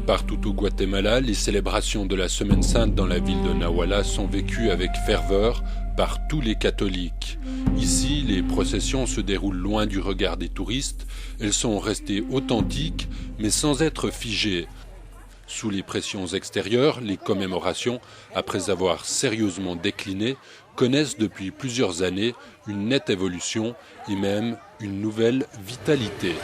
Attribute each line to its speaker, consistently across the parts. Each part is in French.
Speaker 1: partout au Guatemala, les célébrations de la Semaine Sainte dans la ville de Nahuala sont vécues avec ferveur par tous les catholiques. Ici, les processions se déroulent loin du regard des touristes. Elles sont restées authentiques, mais sans être figées. Sous les pressions extérieures, les commémorations, après avoir sérieusement décliné, connaissent depuis plusieurs années une nette évolution et même une nouvelle vitalité.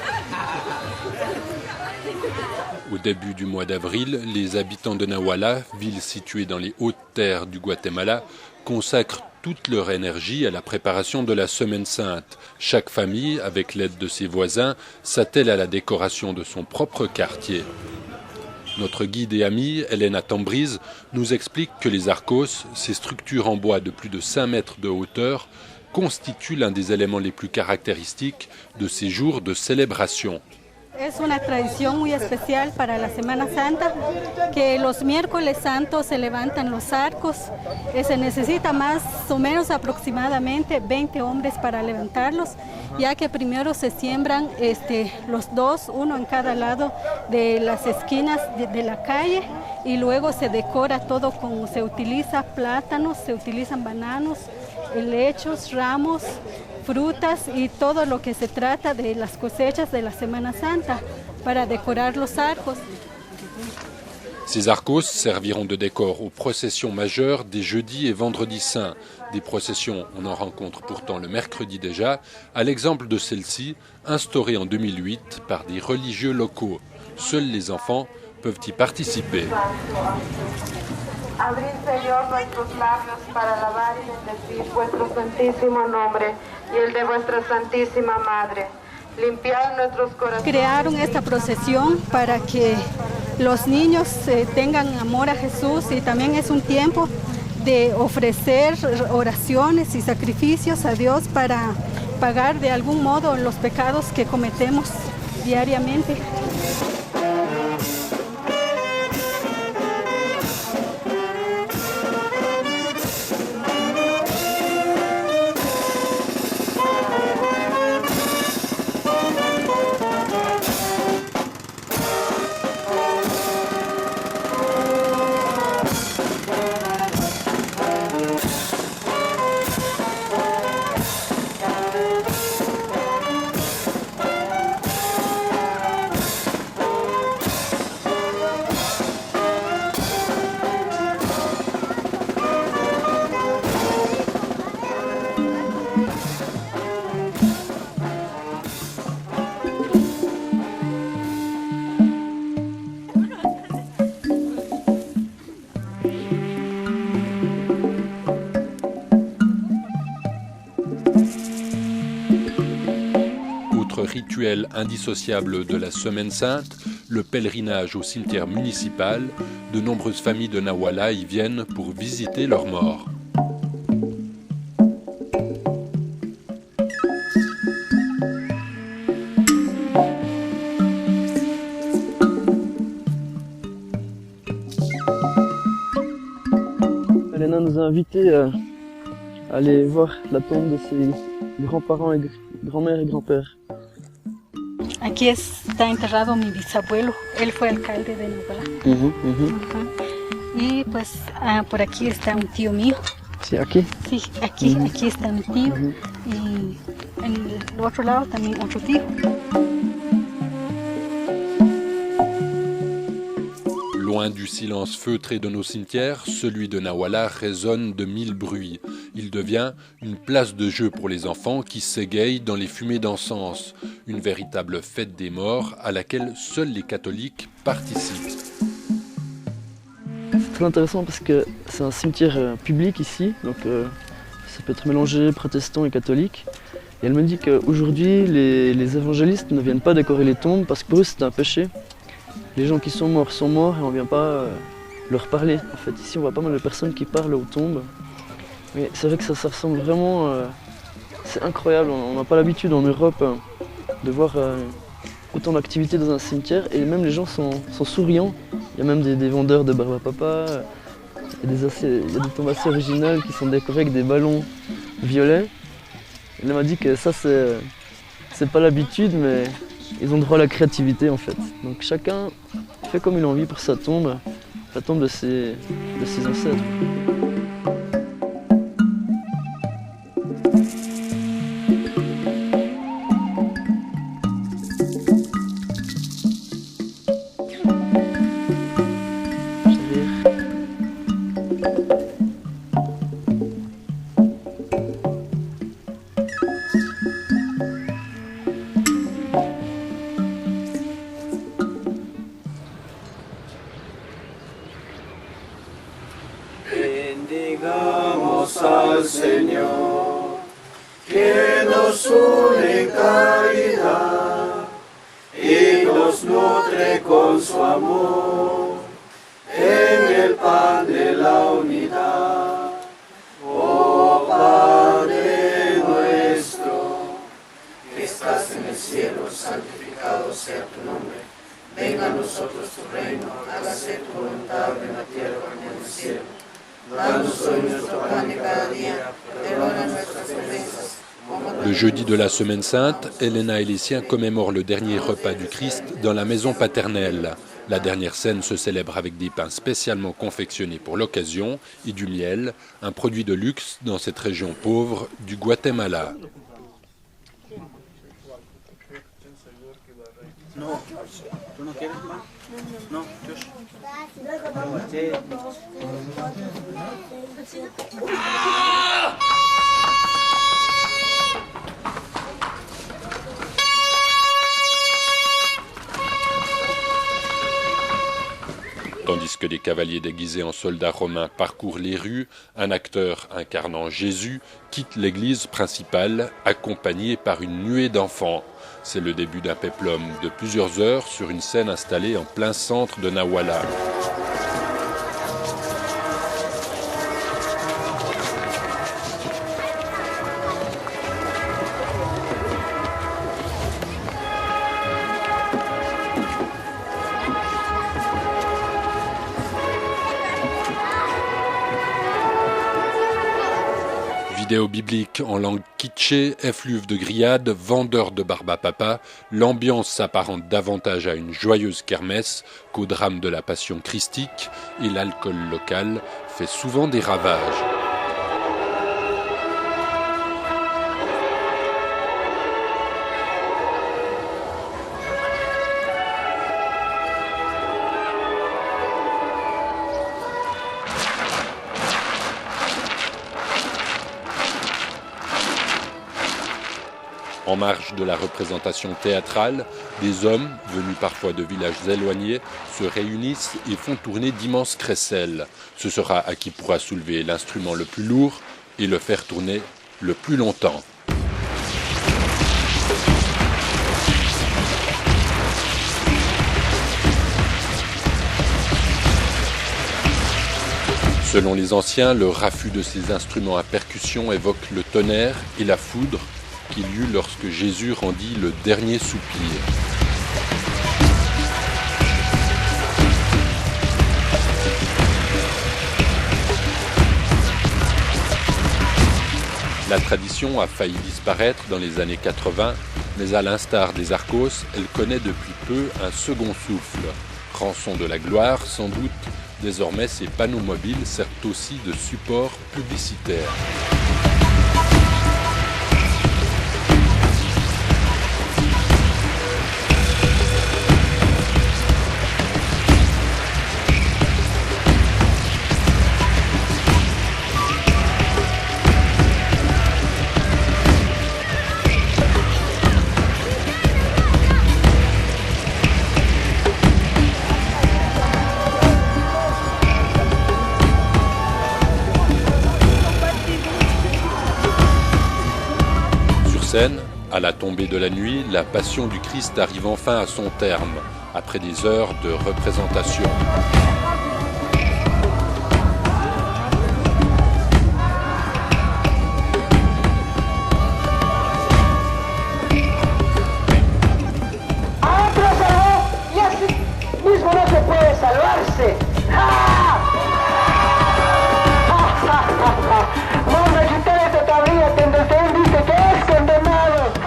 Speaker 1: Au début du mois d'avril, les habitants de Nahuala, ville située dans les hautes terres du Guatemala, consacrent toute leur énergie à la préparation de la Semaine Sainte. Chaque famille, avec l'aide de ses voisins, s'attelle à la décoration de son propre quartier. Notre guide et amie, Elena Tambrise, nous explique que les arcos, ces structures en bois de plus de 5 mètres de hauteur, constituent l'un des éléments les plus caractéristiques de ces jours de célébration.
Speaker 2: Es una tradición muy especial para la Semana Santa, que los miércoles santos se levantan los arcos. Se necesita más o menos aproximadamente 20 hombres para levantarlos, ya que primero se siembran los dos, uno en cada lado de las esquinas de la calle, y luego se decora todo se utiliza plátanos, se utilizan bananos, helechos, ramos, frutas y todo lo que se trata de las cosechas de la Semana Santa para decorar los arcos.
Speaker 1: Ces arcos serviront de décor aux processions majeures des jeudis et vendredis saints. Des processions, on en rencontre pourtant le mercredi déjà, à l'exemple de celle-ci, instaurée en 2008 par des religieux locaux. Seuls les enfants peuvent y participer.
Speaker 3: Abrid, Señor, nuestros labios para alabar y bendecir vuestro santísimo nombre y el de vuestra santísima madre. Limpiad nuestros corazones.
Speaker 2: Crearon esta procesión para que los niños tengan amor a Jesús, y también es un tiempo de ofrecer oraciones y sacrificios a Dios para pagar de algún modo los pecados que cometemos diariamente.
Speaker 1: Rituel indissociable de la Semaine Sainte, le pèlerinage au cimetière municipal. De nombreuses familles de Nahuala y viennent pour visiter leurs morts.
Speaker 4: Elena nous a invités à aller voir la tombe de ses grands-parents, grand-mère et grand-père.
Speaker 2: Aquí está enterrado mi bisabuelo, él fue alcalde de Nahuala. Y pues por aquí está un tío mío.
Speaker 4: Sí, aquí.
Speaker 2: Sí, aquí está mi tío. Y en el otro lado también otro tío.
Speaker 1: Loin du silence feutré de nos cimetières, celui de Nahuala résonne de 1000 bruits. Il devient une place de jeu pour les enfants qui s'égayent dans les fumées d'encens. Une véritable fête des morts à laquelle seuls les catholiques participent.
Speaker 4: C'est très intéressant parce que c'est un cimetière public ici, donc ça peut être mélangé protestants et catholiques. Et elle me dit qu'aujourd'hui, les évangélistes ne viennent pas décorer les tombes parce que pour eux c'est un péché. Les gens qui sont morts et on ne vient pas leur parler. En fait, ici on voit pas mal de personnes qui parlent aux tombes. Mais c'est vrai que ça ressemble vraiment... c'est incroyable, on n'a pas l'habitude en Europe de voir autant d'activités dans un cimetière, et même les gens sont souriants. Il y a même des vendeurs de barbe à papa, il y a des tombes assez originales qui sont décorées avec des ballons violets. Elle m'a dit que ça c'est pas l'habitude, mais ils ont droit à la créativité en fait. Donc chacun fait comme il a envie pour sa tombe, la tombe de ses ancêtres.
Speaker 5: Bendigamos al Señor, que nos une en caridad y nos nutre con su amor en el pan de la unidad. Oh Padre nuestro, que estás en el cielo, santificado sea tu nombre. Venga a nosotros tu reino, hágase tu voluntad en la tierra como en el cielo. Danos hoy nuestro pan de cada día, perdona nuestras ofensas.
Speaker 1: Le jeudi de la Semaine Sainte, Elena et les siens commémorent le dernier repas du Christ dans la maison paternelle. La dernière scène se célèbre avec des pains spécialement confectionnés pour l'occasion et du miel, un produit de luxe dans cette région pauvre du Guatemala.
Speaker 5: No, ¿tú no quieres más? No, Josh.
Speaker 1: Tandis que des cavaliers déguisés en soldats romains parcourent les rues, un acteur incarnant Jésus quitte l'église principale, accompagné par une nuée d'enfants. C'est le début d'un péplum de plusieurs heures sur une scène installée en plein centre de Nahuala. Vidéo biblique en langue kitschée, effluve de grillades, vendeurs de barbe à papa, l'ambiance s'apparente davantage à une joyeuse kermesse qu'au drame de la passion christique et l'alcool local fait souvent des ravages. En marge de la représentation théâtrale, des hommes, venus parfois de villages éloignés, se réunissent et font tourner d'immenses crécelles. Ce sera à qui pourra soulever l'instrument le plus lourd et le faire tourner le plus longtemps. Selon les anciens, le raffut de ces instruments à percussion évoque le tonnerre et la foudre qu'il y eut lorsque Jésus rendit le dernier soupir. La tradition a failli disparaître dans les années 80, mais à l'instar des Arcos, elle connaît depuis peu un second souffle. Rançon de la gloire, sans doute, désormais ces panneaux mobiles servent aussi de support publicitaire. À la tombée de la nuit, la Passion du Christ arrive enfin à son terme, après des heures de représentation.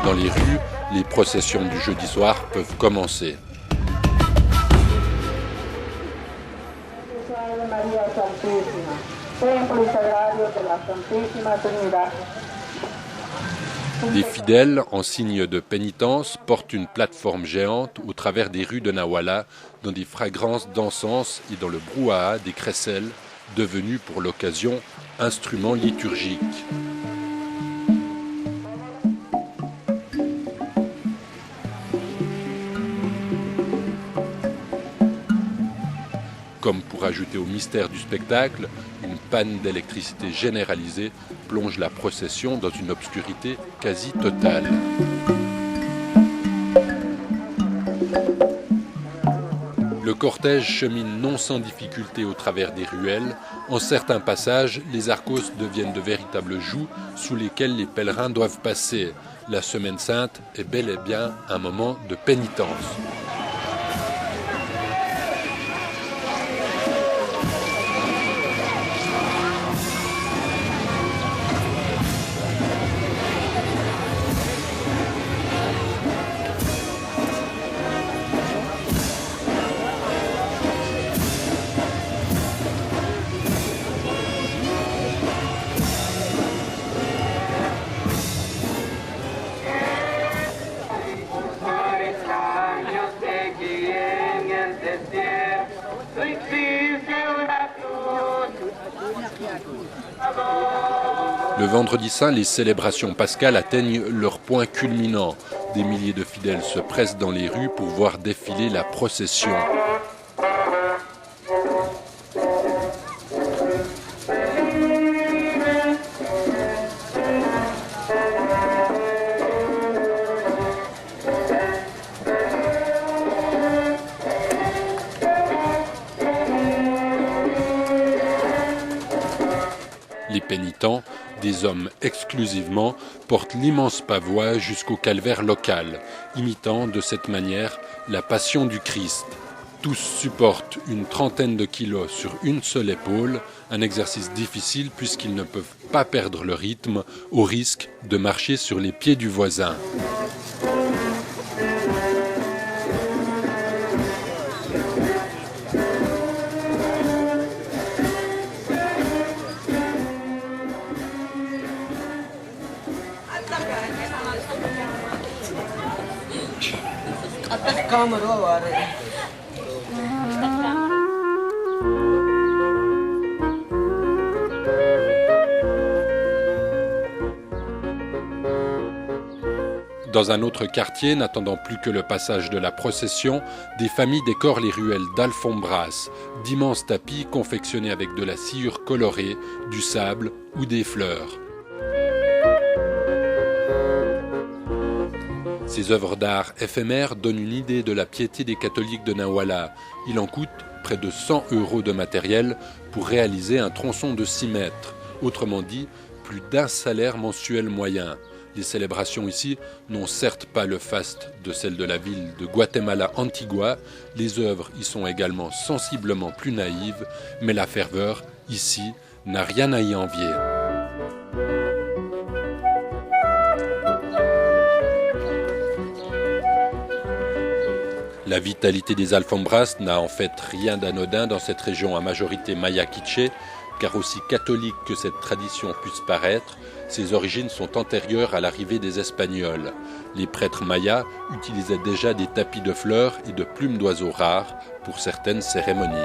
Speaker 1: Dans les rues, les processions du jeudi soir peuvent commencer.
Speaker 3: de María Santísima, templo y sagrario de la Santísima Trinidad.
Speaker 1: Les fidèles, en signe de pénitence, portent une plateforme géante au travers des rues de Nawala, dans des fragrances d'encens et dans le brouhaha des crécelles, devenus pour l'occasion instruments liturgiques. Comme pour ajouter au mystère du spectacle, une panne d'électricité généralisée plonge la procession dans une obscurité quasi totale. Le cortège chemine non sans difficulté au travers des ruelles. En certains passages, les arcos deviennent de véritables jougs sous lesquels les pèlerins doivent passer. La Semaine Sainte est bel et bien un moment de pénitence. Le vendredi saint, les célébrations pascales atteignent leur point culminant. Des milliers de fidèles se pressent dans les rues pour voir défiler la procession. Les pénitents, des hommes exclusivement, portent l'immense pavois jusqu'au calvaire local, imitant de cette manière la passion du Christ. Tous supportent une trentaine de kilos sur une seule épaule, un exercice difficile puisqu'ils ne peuvent pas perdre le rythme au risque de marcher sur les pieds du voisin. Dans un autre quartier, n'attendant plus que le passage de la procession, des familles décorent les ruelles d'Alfombras, d'immenses tapis confectionnés avec de la sciure colorée, du sable ou des fleurs. Ces œuvres d'art éphémères donnent une idée de la piété des catholiques de Nawala. Il en coûte près de 100 € de matériel pour réaliser un tronçon de 6 mètres. Autrement dit, plus d'un salaire mensuel moyen. Les célébrations ici n'ont certes pas le faste de celles de la ville de Guatemala-Antigua. Les œuvres y sont également sensiblement plus naïves, mais la ferveur, ici, n'a rien à y envier. La vitalité des Alfombras n'a en fait rien d'anodin dans cette région à majorité maya quiché, car aussi catholique que cette tradition puisse paraître, ses origines sont antérieures à l'arrivée des Espagnols. Les prêtres mayas utilisaient déjà des tapis de fleurs et de plumes d'oiseaux rares pour certaines cérémonies.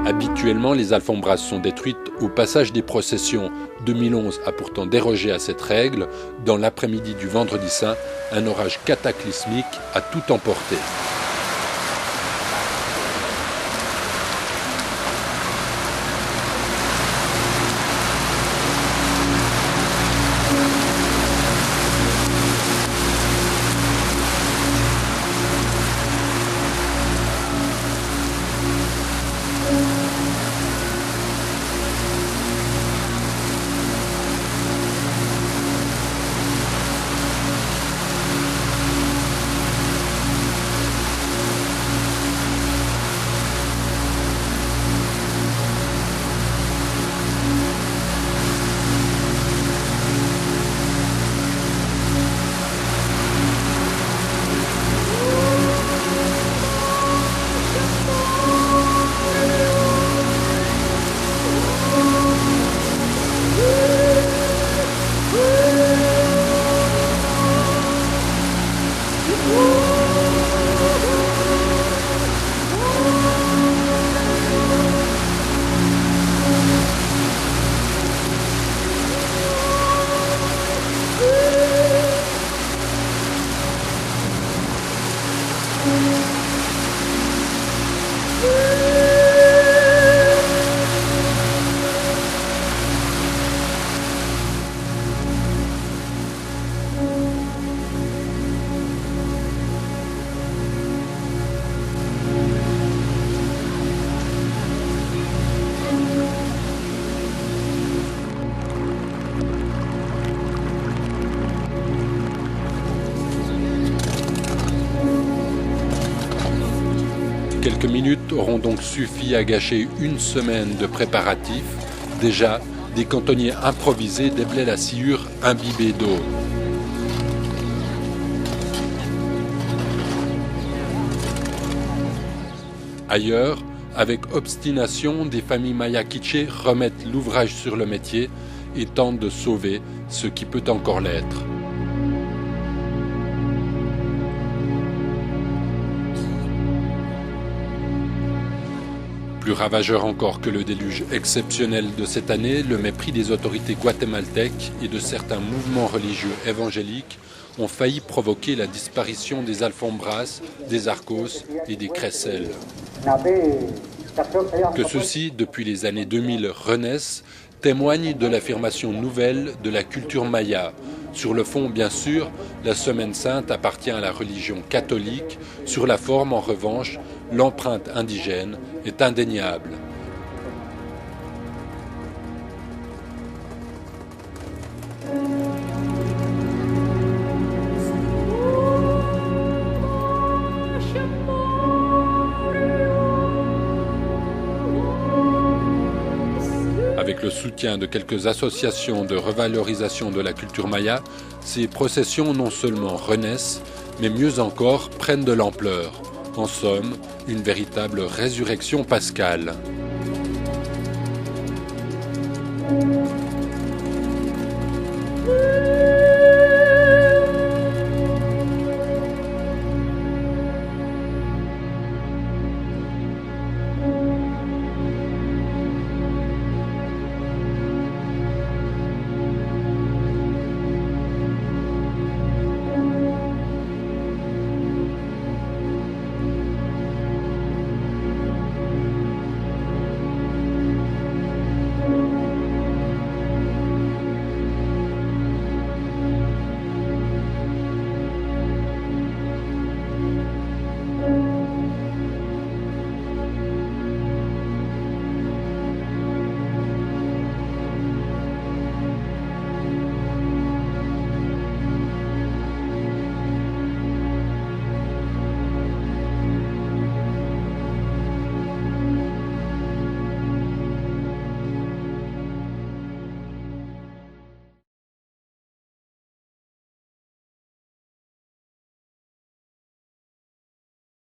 Speaker 1: Habituellement, les Alfombras sont détruites au passage des processions. 2011 a pourtant dérogé à cette règle. Dans l'après-midi du vendredi saint, un orage cataclysmique a tout emporté. Quelques minutes auront donc suffi à gâcher une semaine de préparatifs. Déjà, des cantonniers improvisés déblaient la sciure imbibée d'eau. Ailleurs, avec obstination, des familles maya quiché remettent l'ouvrage sur le métier et tentent de sauver ce qui peut encore l'être. Plus ravageur encore que le déluge exceptionnel de cette année, le mépris des autorités guatémaltèques et de certains mouvements religieux évangéliques ont failli provoquer la disparition des alfombras, des arcos et des crécelles. Que ceux-ci, depuis les années 2000, renaissent, témoigne de l'affirmation nouvelle de la culture maya. Sur le fond, bien sûr, la Semaine Sainte appartient à la religion catholique. Sur la forme, en revanche, l'empreinte indigène est indéniable. Avec le soutien de quelques associations de revalorisation de la culture maya, ces processions non seulement renaissent, mais mieux encore prennent de l'ampleur. En somme, une véritable résurrection pascale.